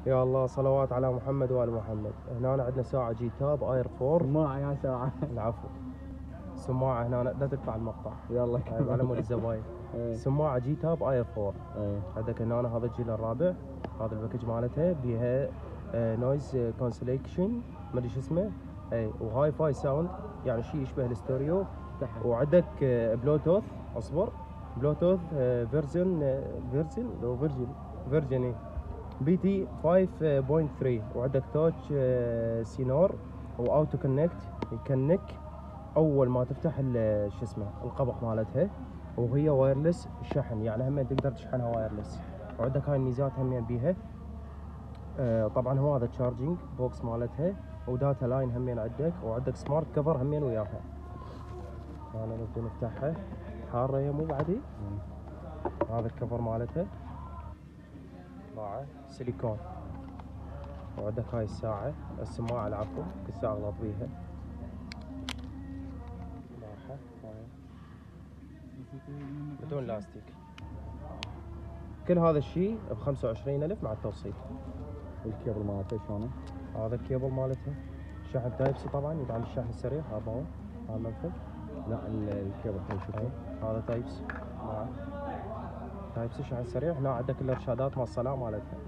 يا الله صلوات على محمد وآل محمد. هنا عندنا ساعة جي تاب اير 4. سماعة يا ساعة. العفو. سماعة هنا لا تقطع المقطع. يلا كمل على مود الزباين. سماعة جي تاب اير 4. عندك هنا هذا الجيل الرابع، هذا الباكج مالتها بيها نويز كونسليكشن ما ادري شو اسمه، اي وهاي فاي ساوند يعني شيء يشبه الاستوريو. وعندك بلوتوث، اصبر، بلوتوث فيرجن بي تي 5.3. وعندك توتش سينور واوتو كونكت، يكنك اول ما تفتح شو اسمه القبق مالتها، وهي وايرلس شحن يعني هم تقدر تشحنها وايرلس. وعندك هاي الميزات هم بيها. طبعا هو هذا تشارجنج بوكس مالتها، وداتا لاين همين عندك، وعندك سمارت كفر همين وياها. انا نبدا نفتحها، حاره هي مو بعدي. هذا الكفر مالتها باعه سيليكون. وعندك هاي الساعة، السماعة العفو، كل ساعة اغلط بيها. باعه هاي بدون لاستيك. كل هذا الشيء ب 25,000 مع التوصيل. الكيبل مالته شلونه؟ هذا الكيبل مالته شحن تايب سي طبعا، يدعم الشحن السريع. هذا هو المنفذ. لا الكيبل شوفه. هذا تايب سي، تايب سي شحن سريع. هنا عندك الارشادات مال الصلاة مالتها.